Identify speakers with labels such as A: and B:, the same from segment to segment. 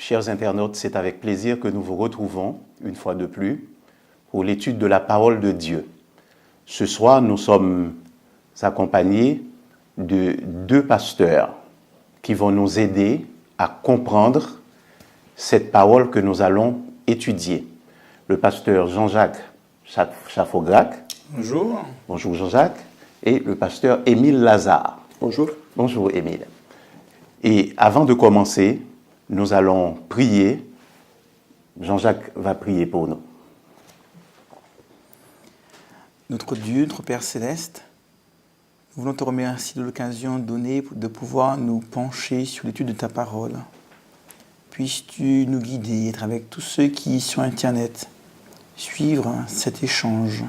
A: chers internautes, c'est avec plaisir que nous vous retrouvons, une fois de plus, pour l'étude de la parole de Dieu. Ce soir, nous sommes accompagnés de deux pasteurs qui vont nous aider à comprendre cette parole que nous allons étudier. Le pasteur Jean-Jacques Chaffograc.
B: Bonjour.
A: Bonjour Jean-Jacques. Et le pasteur Émile Lazare.
B: Bonjour.
A: Bonjour Émile. Et avant de commencer, nous allons prier. Jean-Jacques va prier pour nous.
B: Notre Dieu, notre Père Céleste, nous voulons te remercier de l'occasion donnée de pouvoir nous pencher sur l'étude de ta parole. Puisses-tu nous guider, être avec tous ceux qui, sur Internet, suivre cet échange,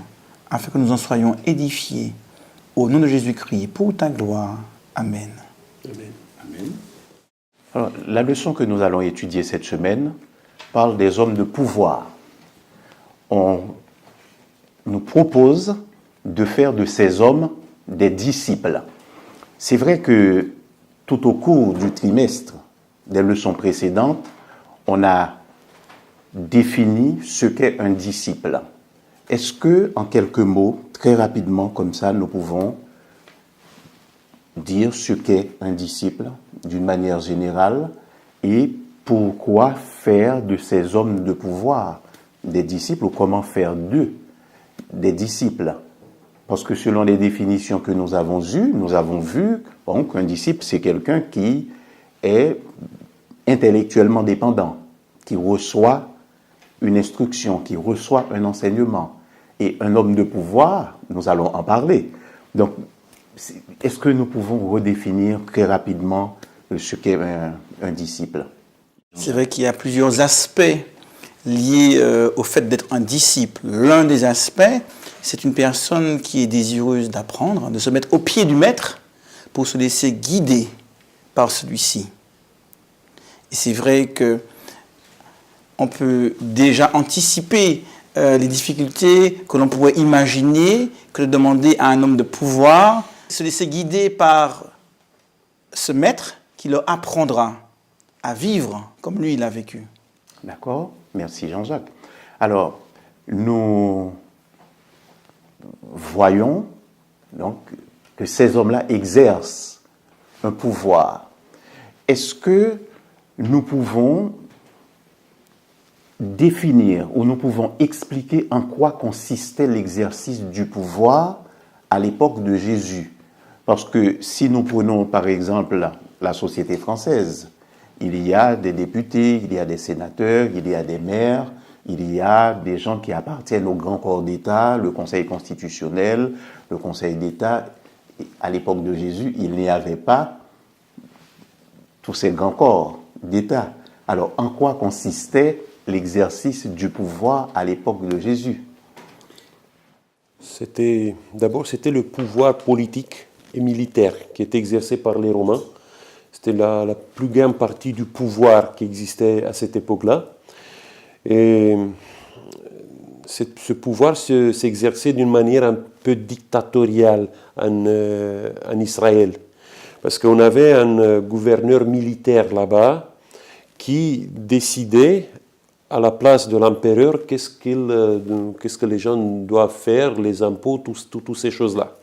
B: afin que nous en soyons édifiés. Au nom de Jésus-Christ, pour ta gloire. Amen.
A: Amen. Amen. Alors, la leçon que nous allons étudier cette semaine parle des hommes de pouvoir. On nous propose de faire de ces hommes des disciples. C'est vrai que tout au cours du trimestre, des leçons précédentes, on a défini ce qu'est un disciple. Est-ce que, en quelques mots, très rapidement comme ça, nous pouvons dire ce qu'est un disciple d'une manière générale et pourquoi faire de ces hommes de pouvoir des disciples ou comment faire d'eux des disciples? Parce que selon les définitions que nous avons vu qu'un disciple, c'est quelqu'un qui est intellectuellement dépendant, qui reçoit une instruction, qui reçoit un enseignement. Et un homme de pouvoir, nous allons en parler. Donc, est-ce que nous pouvons redéfinir très rapidement ce qu'est un disciple?
B: C'est vrai qu'il y a plusieurs aspects liés au fait d'être un disciple. L'un des aspects, c'est une personne qui est désireuse d'apprendre, de se mettre au pied du maître pour se laisser guider par celui-ci. Et c'est vrai qu'on peut déjà anticiper les difficultés que l'on pourrait imaginer que de demander à un homme de pouvoir se laisser guider par ce maître qui leur apprendra à vivre comme lui il a vécu.
A: D'accord, merci Jean-Jacques. Alors, nous voyons donc que ces hommes-là exercent un pouvoir. Est-ce que nous pouvons définir ou nous pouvons expliquer en quoi consistait l'exercice du pouvoir à l'époque de Jésus? Parce que si nous prenons par exemple la société française, il y a des députés, il y a des sénateurs, il y a des maires, il y a des gens qui appartiennent au grand corps d'État, le Conseil constitutionnel, le Conseil d'État. À l'époque de Jésus, il n'y avait pas tous ces grands corps d'État. Alors, en quoi consistait l'exercice du pouvoir à l'époque de Jésus?
C: D'abord, c'était le pouvoir politique et militaire qui était exercé par les Romains. C'était la plus grande partie du pouvoir qui existait à cette époque-là. Et ce pouvoir s'exerçait d'une manière un peu dictatoriale en Israël. Parce qu'on avait un gouverneur militaire là-bas qui décidait à la place de l'empereur qu'est-ce que les gens doivent faire, les impôts, toutes ces choses-là.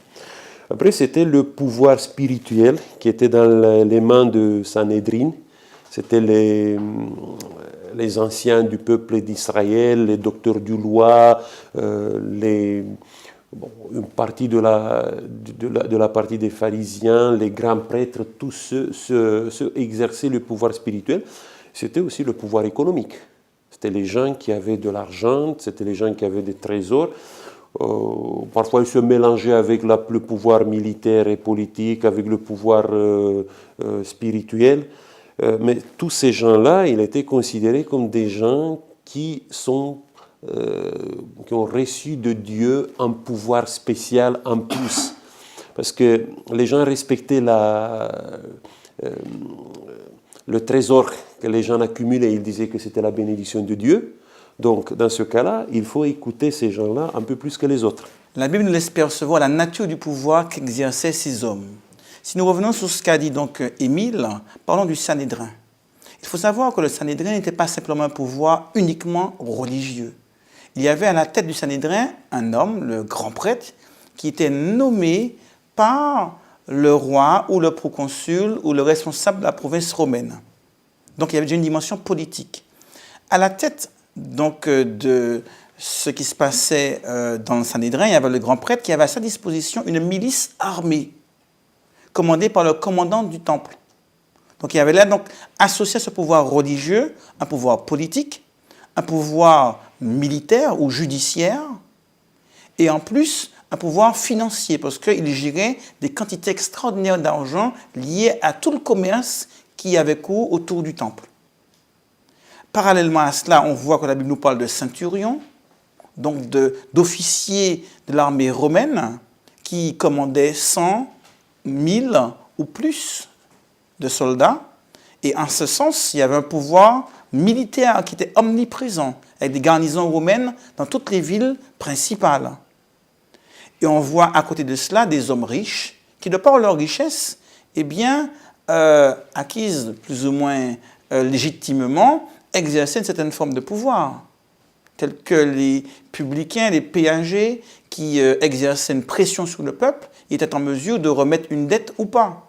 C: Après, c'était le pouvoir spirituel qui était dans les mains de Sanhédrin. C'était les anciens du peuple d'Israël, les docteurs du loi, une partie de la partie des pharisiens, les grands prêtres, tous ceux exerçaient le pouvoir spirituel. C'était aussi le pouvoir économique. C'était les gens qui avaient de l'argent, c'était les gens qui avaient des trésors. Parfois, ils se mélangeaient avec le pouvoir militaire et politique, avec le pouvoir spirituel. Mais tous ces gens-là, ils étaient considérés comme des gens qui ont reçu de Dieu un pouvoir spécial en plus. Parce que les gens respectaient le trésor que les gens accumulaient. Ils disaient que c'était la bénédiction de Dieu. Donc, dans ce cas-là, il faut écouter ces gens-là un peu plus que les autres.
B: La Bible nous laisse percevoir la nature du pouvoir qu'exerçaient ces hommes. Si nous revenons sur ce qu'a dit donc Émile, parlons du Sanhédrin. Il faut savoir que le Sanhédrin n'était pas simplement un pouvoir uniquement religieux. Il y avait à la tête du Sanhédrin un homme, le grand prêtre, qui était nommé par le roi ou le proconsul ou le responsable de la province romaine. Donc il y avait déjà une dimension politique. À la tête donc, de ce qui se passait dans le Sanhédrin, il y avait le grand prêtre qui avait à sa disposition une milice armée, commandée par le commandant du temple. Donc il y avait là donc, associé à ce pouvoir religieux, un pouvoir politique, un pouvoir militaire ou judiciaire, et en plus un pouvoir financier, parce qu'il gérait des quantités extraordinaires d'argent liées à tout le commerce qui avait cours autour du temple. Parallèlement à cela, on voit que la Bible nous parle de centurions, donc d'officiers de l'armée romaine qui commandaient 100, 1000 ou plus de soldats. Et en ce sens, il y avait un pouvoir militaire qui était omniprésent, avec des garnisons romaines dans toutes les villes principales. Et on voit à côté de cela des hommes riches qui, de par leur richesse, eh bien, acquises plus ou moins légitimement, exerçaient une certaine forme de pouvoir, tels que les publicains, les péagers, qui exerçaient une pression sur le peuple, ils étaient en mesure de remettre une dette ou pas.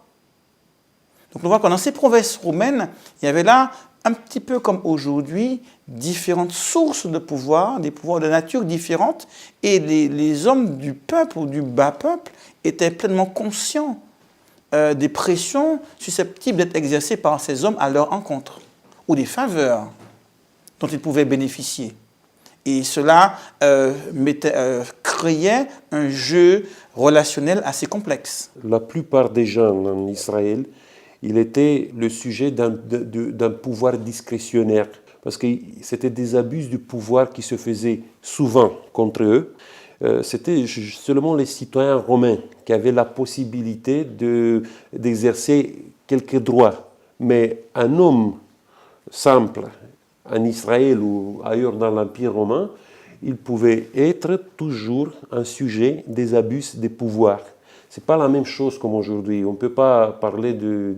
B: Donc on voit que dans ces provinces romaines, il y avait là, un petit peu comme aujourd'hui, différentes sources de pouvoir, des pouvoirs de nature différentes, et les hommes du peuple ou du bas peuple étaient pleinement conscients des pressions susceptibles d'être exercées par ces hommes à leur encontre, ou des faveurs dont ils pouvaient bénéficier. Et cela créait un jeu relationnel assez complexe.
C: La plupart des gens en Israël, il était le sujet d'un pouvoir discrétionnaire, parce que c'était des abus du pouvoir qui se faisaient souvent contre eux. C'était seulement les citoyens romains qui avaient la possibilité d'exercer quelques droits. Mais un homme simple, en Israël ou ailleurs dans l'Empire romain, il pouvait être toujours un sujet des abus des pouvoirs. Ce n'est pas la même chose comme aujourd'hui. On ne peut pas parler de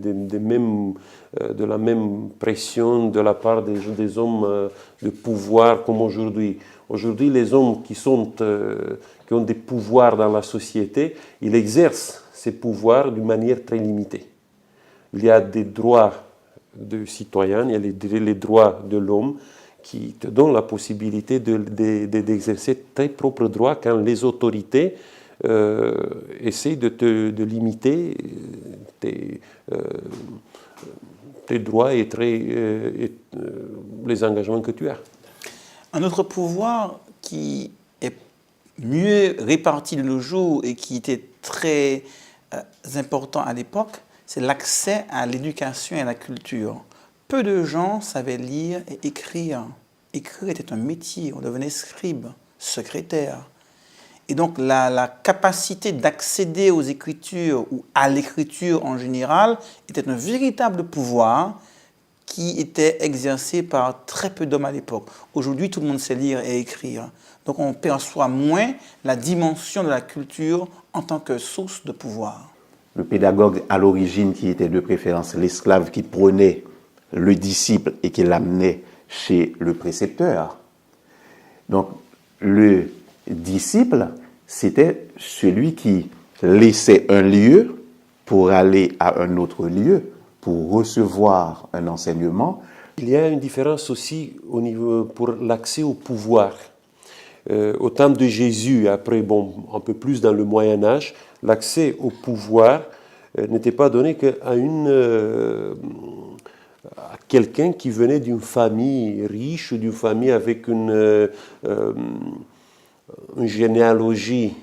C: la même pression de la part des hommes de pouvoir comme aujourd'hui. Aujourd'hui, les hommes qui ont des pouvoirs dans la société, ils exercent ces pouvoirs d'une manière très limitée. Il y a des droits de citoyen, il y a les droits de l'homme qui te donnent la possibilité d'exercer tes propres droits quand les autorités essaient de limiter tes droits et les engagements que tu as.
B: Un autre pouvoir qui est mieux réparti de nos jours et qui était très important à l'époque, c'est l'accès à l'éducation et à la culture. Peu de gens savaient lire et écrire. Écrire était un métier, on devenait scribe, secrétaire. Et donc la capacité d'accéder aux écritures ou à l'écriture en général était un véritable pouvoir qui était exercé par très peu d'hommes à l'époque. Aujourd'hui, tout le monde sait lire et écrire. Donc on perçoit moins la dimension de la culture en tant que source de pouvoir.
A: Le pédagogue à l'origine qui était de préférence l'esclave qui prenait le disciple et qui l'amenait chez le précepteur. Donc le disciple, c'était celui qui laissait un lieu pour aller à un autre lieu, pour recevoir un enseignement.
C: Il y a une différence aussi au niveau pour l'accès au pouvoir. Au temps de Jésus, après, un peu plus dans le Moyen-Âge, l'accès au pouvoir n'était pas donné qu'à quelqu'un qui venait d'une famille riche, d'une famille avec une généalogie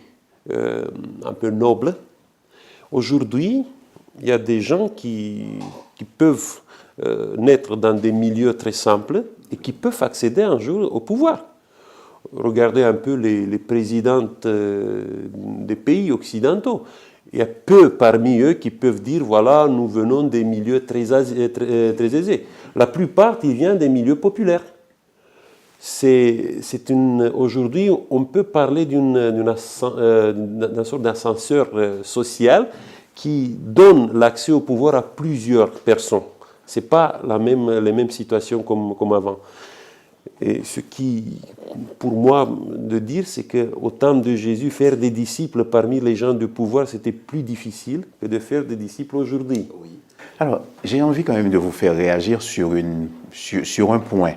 C: un peu noble. Aujourd'hui, il y a des gens qui peuvent naître dans des milieux très simples et qui peuvent accéder un jour au pouvoir. Regardez un peu les présidentes des pays occidentaux. Il y a peu parmi eux qui peuvent dire, voilà, nous venons des milieux très aisés. La plupart, ils viennent des milieux populaires. Aujourd'hui, on peut parler d'une sorte d'ascenseur social qui donne l'accès au pouvoir à plusieurs personnes. Ce n'est pas les mêmes situations comme avant. Et ce qui, pour moi, de dire, c'est qu'au temps de Jésus, faire des disciples parmi les gens de pouvoir, c'était plus difficile que de faire des disciples aujourd'hui.
A: Alors, j'ai envie quand même de vous faire réagir sur un point.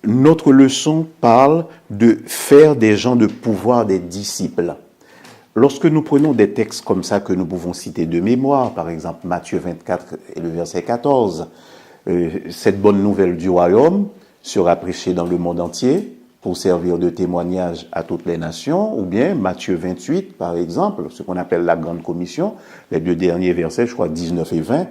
A: Notre leçon parle de faire des gens de pouvoir des disciples. Lorsque nous prenons des textes comme ça que nous pouvons citer de mémoire, par exemple Matthieu 24 et le verset 14, cette bonne nouvelle du royaume sera prêchée dans le monde entier pour servir de témoignage à toutes les nations, ou bien Matthieu 28, par exemple, ce qu'on appelle la grande commission, les 2 derniers versets, je crois 19 et 20,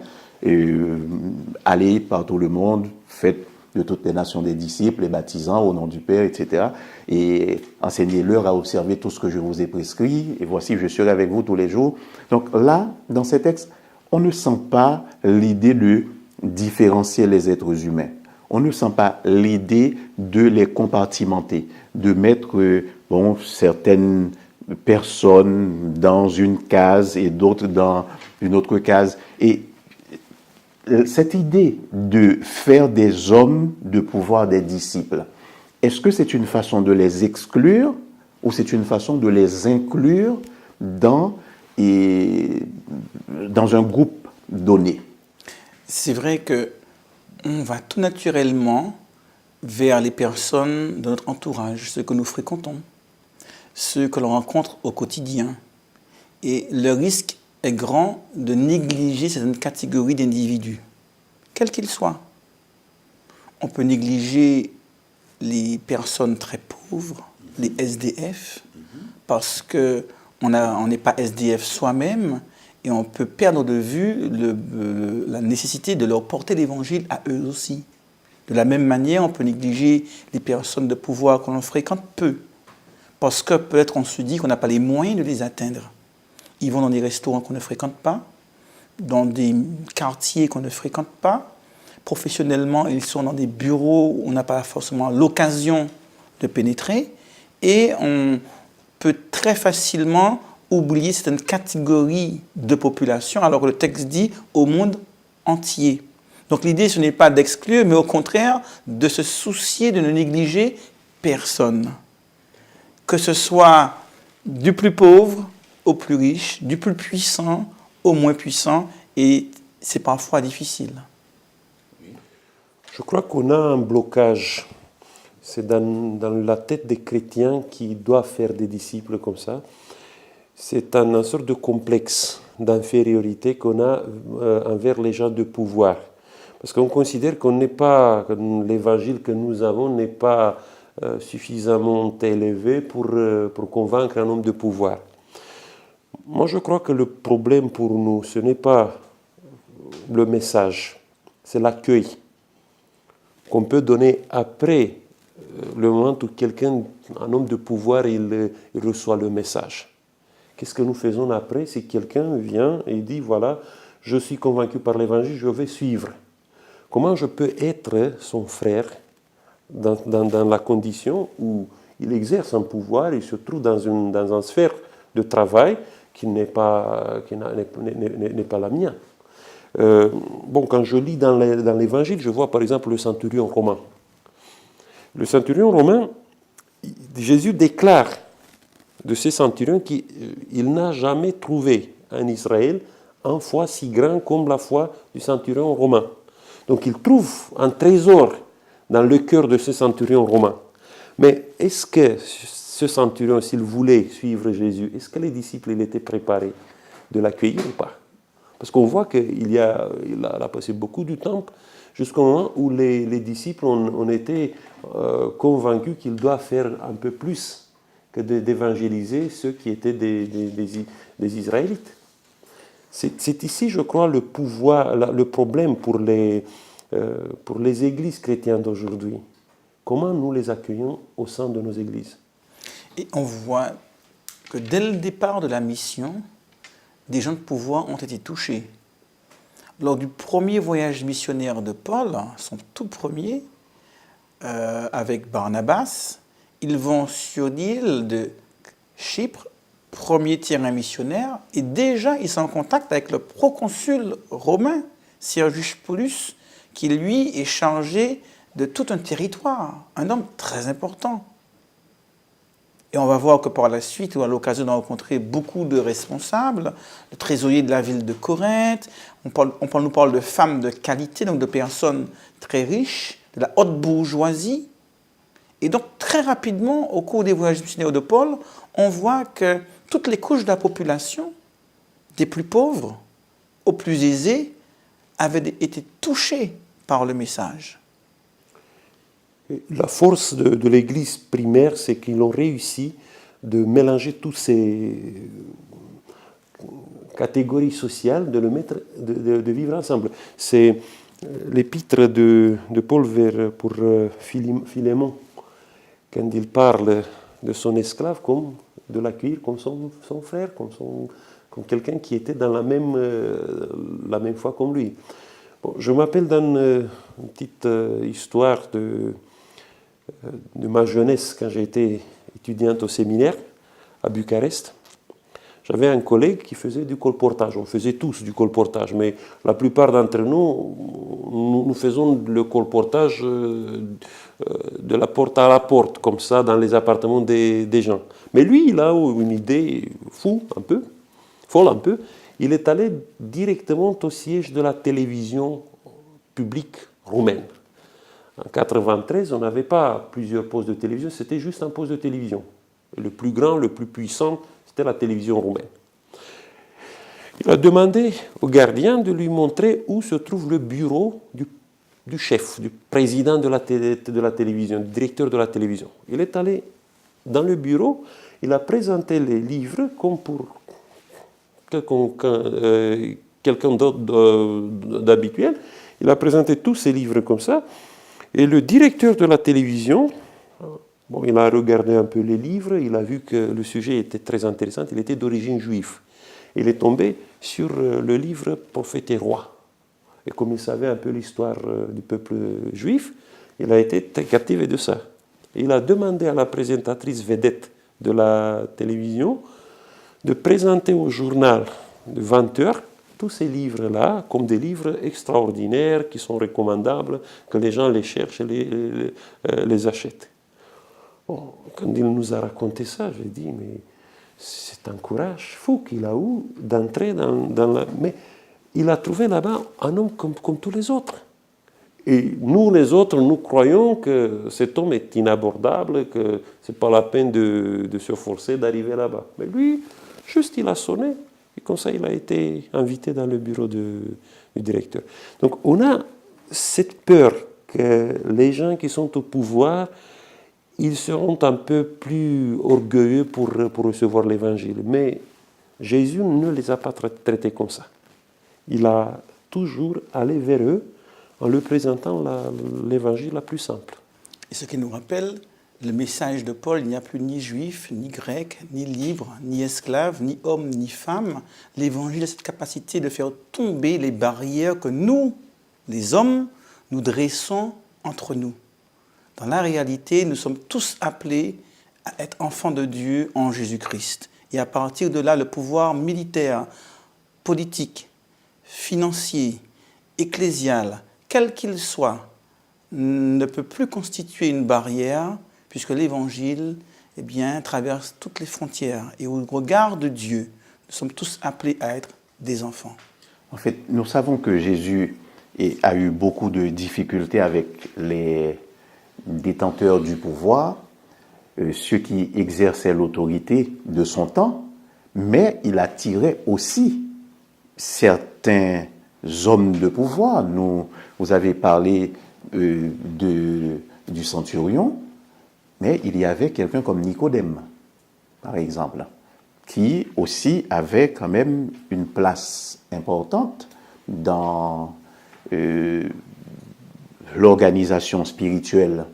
A: allez par tout le monde, faites de toutes les nations des disciples, les baptisant au nom du Père, etc. Et enseignez-leur à observer tout ce que je vous ai prescrit, et voici, je serai avec vous tous les jours. Donc là, dans ces textes, on ne sent pas l'idée de différencier les êtres humains. On ne sent pas l'idée de les compartimenter, de mettre certaines personnes dans une case et d'autres dans une autre case. Et cette idée de faire des hommes de pouvoir des disciples, est-ce que c'est une façon de les exclure ou c'est une façon de les inclure dans un groupe donné?
B: C'est vrai que on va tout naturellement vers les personnes de notre entourage, ceux que nous fréquentons, ceux que l'on rencontre au quotidien. Et le risque est grand de négliger certaines catégories d'individus, quels qu'ils soient. On peut négliger les personnes très pauvres, les SDF, parce qu'on n'est pas SDF soi-même, et on peut perdre de vue la nécessité de leur porter l'évangile à eux aussi. De la même manière, on peut négliger les personnes de pouvoir que l'on fréquente peu. Parce que peut-être on se dit qu'on n'a pas les moyens de les atteindre. Ils vont dans des restaurants qu'on ne fréquente pas, dans des quartiers qu'on ne fréquente pas. Professionnellement, ils sont dans des bureaux où on n'a pas forcément l'occasion de pénétrer. Et on peut très facilement oublier certaines catégories de population, alors que le texte dit au monde entier. Donc l'idée, ce n'est pas d'exclure, mais au contraire, de se soucier de ne négliger personne. Que ce soit du plus pauvre au plus riche, du plus puissant au moins puissant, et c'est parfois difficile.
C: Je crois qu'on a un blocage. C'est dans la tête des chrétiens qui doivent faire des disciples comme ça. C'est une sorte de complexe d'infériorité qu'on a envers les gens de pouvoir. Parce qu'on considère que l'évangile que nous avons n'est pas suffisamment élevé pour convaincre un homme de pouvoir. Moi, je crois que le problème pour nous, ce n'est pas le message, c'est l'accueil qu'on peut donner après le moment où un homme de pouvoir, il reçoit le message. Qu'est-ce que nous faisons après? Si quelqu'un vient et dit, voilà, je suis convaincu par l'évangile, je vais suivre. Comment je peux être son frère dans la condition où il exerce un pouvoir, il se trouve dans une sphère de travail qui n'est pas la mienne? Quand je lis dans l'évangile, je vois par exemple le centurion romain. Le centurion romain, Jésus déclare de ces centurions qu'il n'a jamais trouvé en Israël une foi si grande comme la foi du centurion romain. Donc il trouve un trésor dans le cœur de ce centurion romain. Mais est-ce que ce centurion, s'il voulait suivre Jésus, est-ce que les disciples étaient préparés de l'accueillir ou pas? Parce qu'on voit qu'il a passé beaucoup de temps jusqu'au moment où les disciples ont été convaincus qu'ils doivent faire un peu plus que d'évangéliser ceux qui étaient des Israélites. C'est ici, je crois, le problème pour les églises chrétiennes d'aujourd'hui. Comment nous les accueillons au sein de nos églises?
B: Et on voit que dès le départ de la mission, des gens de pouvoir ont été touchés. Lors du premier voyage missionnaire de Paul, son tout premier, avec Barnabas, ils vont sur l'île de Chypre, premier terrain missionnaire, et déjà ils sont en contact avec le proconsul romain Sergius Paulus, qui lui est chargé de tout un territoire, un homme très important. Et on va voir que par la suite, on a l'occasion de rencontrer beaucoup de responsables, le trésorier de la ville de Corinthe, on nous parle de femmes de qualité, donc de personnes très riches, de la haute bourgeoisie. Et donc très rapidement, au cours des voyages missionnaires de Paul, on voit que toutes les couches de la population, des plus pauvres aux plus aisés, avaient été touchées par le message.
C: La force de l'Église primaire, c'est qu'ils ont réussi de mélanger toutes ces catégories sociales, de vivre ensemble. C'est l'épître de Paul pour Philémon, quand il parle de son esclave, comme de l'accueillir comme son frère, comme quelqu'un qui était dans la même foi comme lui. Bon, je m'appelle dans une petite histoire de ma jeunesse, quand j'ai été étudiante au séminaire à Bucarest. J'avais un collègue qui faisait du colportage. On faisait tous du colportage, mais la plupart d'entre nous faisons le colportage de la porte à la porte, comme ça, dans les appartements des gens. Mais lui, il a une idée folle un peu. Il est allé directement au siège de la télévision publique roumaine. En 1993, on n'avait pas plusieurs postes de télévision, c'était juste un poste de télévision. Et le plus grand, le plus puissant, c'était la télévision roumaine. Il a demandé au gardien de lui montrer où se trouve le bureau du chef, du président de la télévision, du directeur de la télévision. Il est allé dans le bureau, il a présenté les livres comme pour quelqu'un d'habituel. Il a présenté tous ces livres comme ça. Et le directeur de la télévision, bon, il a regardé un peu les livres, il a vu que le sujet était très intéressant, il était d'origine juive. Il est tombé sur le livre Prophètes et Rois. Et comme il savait un peu l'histoire du peuple juif, il a été très captivé de ça. Et il a demandé à la présentatrice vedette de la télévision de présenter au journal de 20 heures tous ces livres-là comme des livres extraordinaires qui sont recommandables, que les gens les cherchent et les achètent. Bon, quand il nous a raconté ça, j'ai dit, mais c'est un courage fou qu'il a eu d'entrer dans la... Mais il a trouvé là-bas un homme comme tous les autres. Et nous, les autres, nous croyons que cet homme est inabordable, que ce n'est pas la peine de se forcer d'arriver là-bas. Mais lui, juste il a sonné. Et comme ça, il a été invité dans le bureau du directeur. Donc, on a cette peur que les gens qui sont au pouvoir, ils seront un peu plus orgueilleux pour recevoir l'évangile. Mais Jésus ne les a pas traités comme ça. Il a toujours allé vers eux en leur présentant l'évangile la plus simple.
B: Et ce qui nous rappelle le message de Paul, il n'y a plus ni juif, ni grec, ni libre, ni esclave, ni homme, ni femme. L'évangile a cette capacité de faire tomber les barrières que nous, les hommes, nous dressons entre nous. Dans la réalité, nous sommes tous appelés à être enfants de Dieu en Jésus-Christ. Et à partir de là, le pouvoir militaire, politique, financier, ecclésial, quel qu'il soit, ne peut plus constituer une barrière puisque l'Évangile traverse toutes les frontières. Et au regard de Dieu, nous sommes tous appelés à être des enfants.
A: En fait, nous savons que Jésus a eu beaucoup de difficultés avec les détenteurs du pouvoir, ceux qui exerçaient l'autorité de son temps, mais il attirait aussi certains hommes de pouvoir. Vous avez parlé du centurion, mais il y avait quelqu'un comme Nicodème, par exemple, qui aussi avait quand même une place importante dans l'organisation spirituelle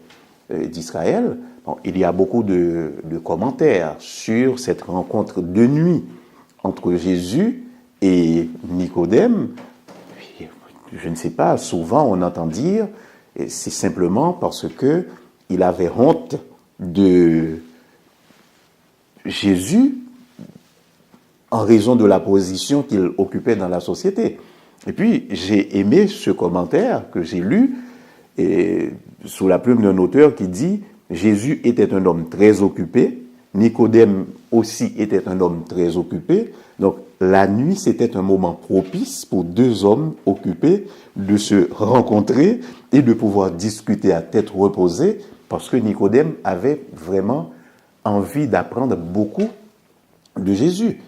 A: d'Israël. Bon, il y a beaucoup de commentaires sur cette rencontre de nuit entre Jésus et Nicodème. Je ne sais pas, souvent on entend dire, c'est simplement parce qu'il avait honte de Jésus en raison de la position qu'il occupait dans la société. Et puis, j'ai aimé ce commentaire que j'ai lu et, sous la plume d'un auteur qui dit « Jésus était un homme très occupé, Nicodème aussi était un homme très occupé. Donc, la nuit, c'était un moment propice pour deux hommes occupés de se rencontrer et de pouvoir discuter à tête reposée parce que Nicodème avait vraiment envie d'apprendre beaucoup de Jésus.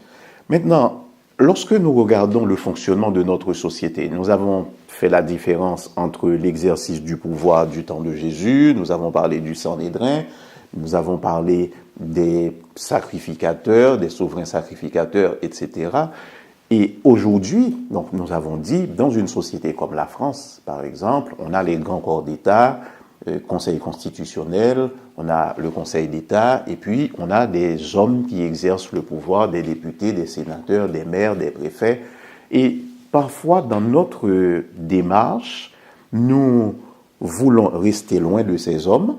A: Maintenant, lorsque nous regardons le fonctionnement de notre société, nous avons fait la différence entre l'exercice du pouvoir du temps de Jésus, nous avons parlé du Sanhédrin, nous avons parlé des sacrificateurs, des souverains sacrificateurs, etc. Et aujourd'hui, donc nous avons dit, dans une société comme la France, par exemple, on a les grands corps d'État, Conseil constitutionnel, on a le Conseil d'État, et puis on a des hommes qui exercent le pouvoir, des députés, des sénateurs, des maires, des préfets. Et parfois, dans notre démarche, nous voulons rester loin de ces hommes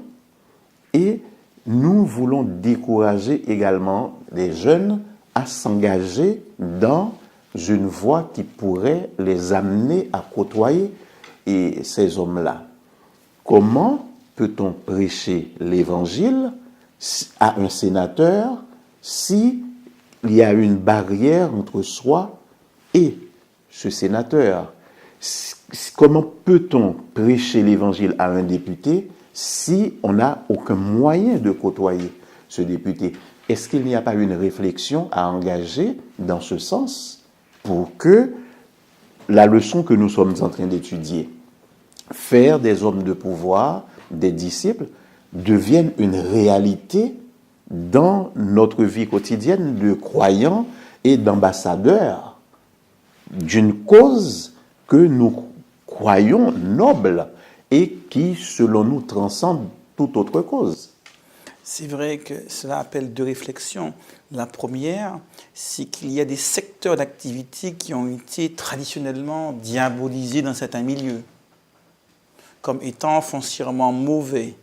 A: et nous voulons décourager également les jeunes à s'engager dans une voie qui pourrait les amener à côtoyer ces hommes-là. Comment peut-on prêcher l'évangile à un sénateur s'il y a une barrière entre soi et ce sénateur? Comment peut-on prêcher l'évangile à un député si on n'a aucun moyen de côtoyer ce député? Est-ce qu'il n'y a pas une réflexion à engager dans ce sens pour que la leçon que nous sommes en train d'étudier, faire des hommes de pouvoir, des disciples, devienne une réalité dans notre vie quotidienne de croyants et d'ambassadeurs d'une cause que nous croyons noble et qui, selon nous, transcende toute autre cause.
B: C'est vrai que cela appelle deux réflexions. La première, c'est qu'il y a des secteurs d'activité qui ont été traditionnellement diabolisés dans certains milieux, comme étant foncièrement mauvais,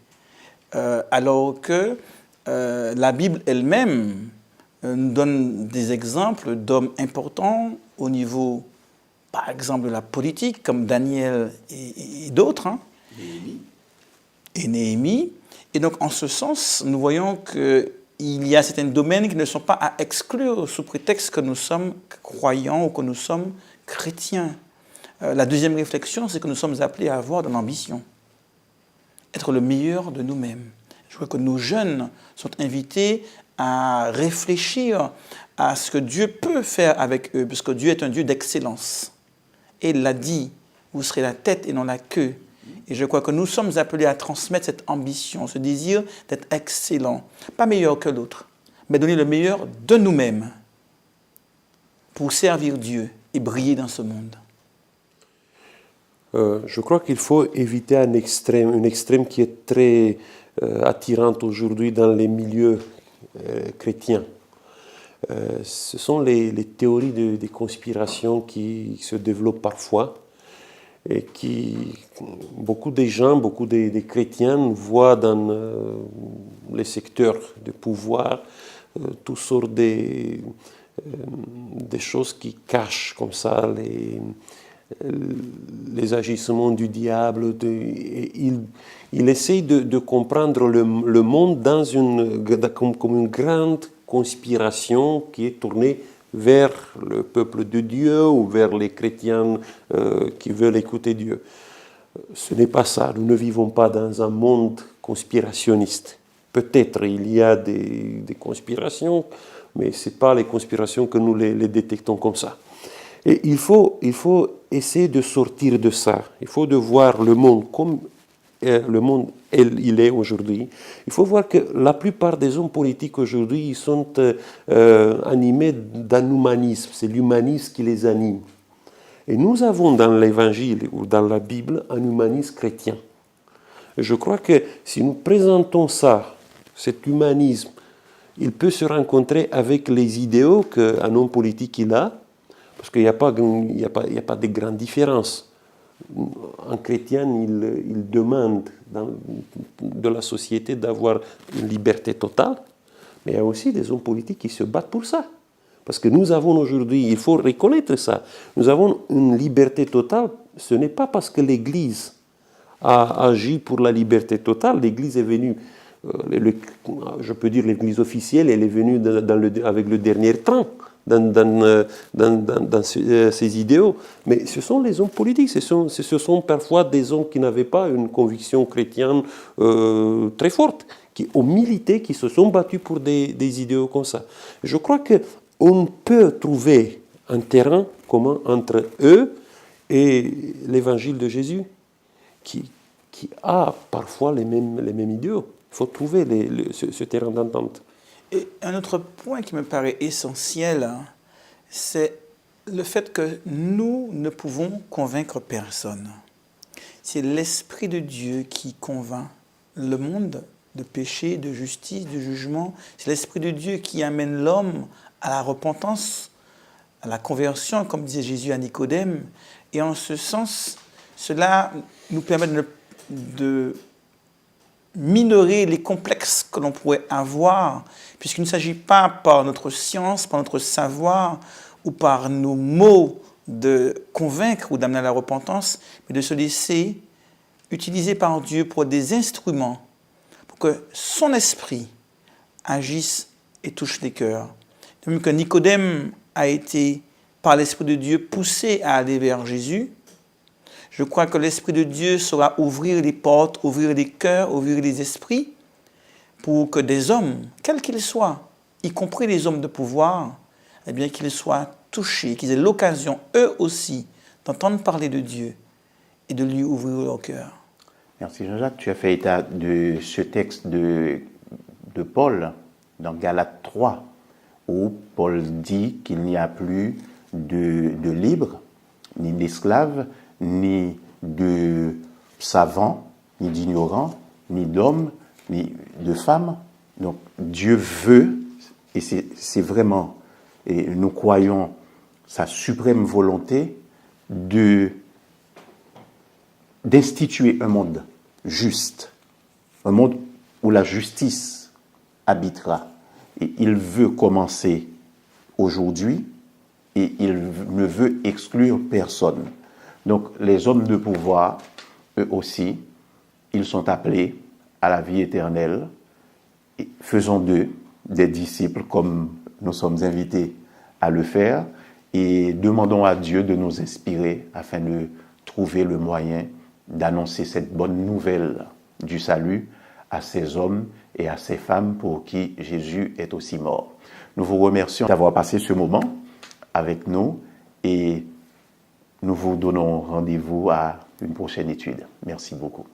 B: alors que la Bible elle-même nous donne des exemples d'hommes importants au niveau, par exemple, de la politique, comme Daniel et d'autres, hein, et Néhémie. Et donc, en ce sens, nous voyons qu'il y a certains domaines qui ne sont pas à exclure sous prétexte que nous sommes croyants ou que nous sommes chrétiens. La deuxième réflexion, c'est que nous sommes appelés à avoir de l'ambition, être le meilleur de nous-mêmes. Je crois que nos jeunes sont invités à réfléchir à ce que Dieu peut faire avec eux, parce que Dieu est un Dieu d'excellence. Et il l'a dit, vous serez la tête et non la queue. Et je crois que nous sommes appelés à transmettre cette ambition, ce désir d'être excellent, pas meilleur que l'autre, mais donner le meilleur de nous-mêmes pour servir Dieu et briller dans ce monde.
C: Je crois qu'il faut éviter un extrême qui est très attirant aujourd'hui dans les milieux chrétiens. Ce sont les théories des conspirations qui se développent parfois et qui, beaucoup de gens, beaucoup des chrétiens voient dans les secteurs de pouvoir toutes sortes des choses qui cachent comme ça les agissements du diable. Il essaye de comprendre le monde dans comme une grande conspiration qui est tournée vers le peuple de Dieu ou vers les chrétiens qui veulent écouter Dieu. Ce n'est pas ça. Nous ne vivons pas dans un monde conspirationniste. Peut-être il y a des conspirations, mais ce n'est pas les conspirations que nous les détectons comme ça. Et il faut essayer de sortir de ça. Il faut de voir le monde comme le monde il est aujourd'hui. Il faut voir que la plupart des hommes politiques aujourd'hui ils sont animés d'un humanisme. C'est l'humanisme qui les anime. Et nous avons dans l'Évangile ou dans la Bible un humanisme chrétien. Je crois que si nous présentons ça, cet humanisme, il peut se rencontrer avec les idéaux qu'un homme politique il a, parce qu'il n'y a pas de grande différence. Un chrétien, il demande de la société d'avoir une liberté totale, mais il y a aussi des hommes politiques qui se battent pour ça, Parce que nous avons aujourd'hui, il faut reconnaître ça, nous avons une liberté totale. Ce n'est pas parce que l'Église a agi pour la liberté totale. L'Église est venue, je peux dire l'Église officielle, elle est venue avec le dernier train dans ces idéaux. Mais ce sont les hommes politiques, ce sont parfois des hommes qui n'avaient pas une conviction chrétienne très forte, qui ont milité, qui se sont battus pour des idéaux comme ça. Je crois qu'on peut trouver un terrain commun entre eux et l'évangile de Jésus, qui a parfois les mêmes idéaux. Il faut trouver ce terrain d'entente.
B: Et un autre point qui me paraît essentiel, c'est le fait que nous ne pouvons convaincre personne. C'est l'Esprit de Dieu qui convainc le monde de péché, de justice, de jugement. C'est l'Esprit de Dieu qui amène l'homme à la repentance, à la conversion, comme disait Jésus à Nicodème. Et en ce sens, cela nous permet de minorer les complexes que l'on pourrait avoir, puisqu'il ne s'agit pas par notre science, par notre savoir ou par nos mots de convaincre ou d'amener à la repentance, mais de se laisser utiliser par Dieu pour des instruments, pour que son esprit agisse et touche les cœurs. De même que Nicodème a été, par l'Esprit de Dieu, poussé à aller vers Jésus, je crois que l'Esprit de Dieu saura ouvrir les portes, ouvrir les cœurs, ouvrir les esprits, pour que des hommes, quels qu'ils soient, y compris les hommes de pouvoir, eh bien qu'ils soient touchés, qu'ils aient l'occasion, eux aussi, d'entendre parler de Dieu et de lui ouvrir leur cœur.
A: Merci Jean-Jacques. Tu as fait état de ce texte de Paul dans Galates 3, où Paul dit qu'il n'y a plus de libre, ni d'esclave, ni de savants, ni d'ignorants, ni d'hommes, ni de femmes. Donc Dieu veut, et c'est vraiment, et nous croyons sa suprême volonté, d'instituer un monde juste, un monde où la justice habitera. Et il veut commencer aujourd'hui et il ne veut exclure personne. Donc les hommes de pouvoir, eux aussi, ils sont appelés à la vie éternelle. Et faisons d'eux des disciples comme nous sommes invités à le faire et demandons à Dieu de nous inspirer afin de trouver le moyen d'annoncer cette bonne nouvelle du salut à ces hommes et à ces femmes pour qui Jésus est aussi mort. Nous vous remercions d'avoir passé ce moment avec nous et nous vous donnons rendez-vous à une prochaine étude. Merci beaucoup.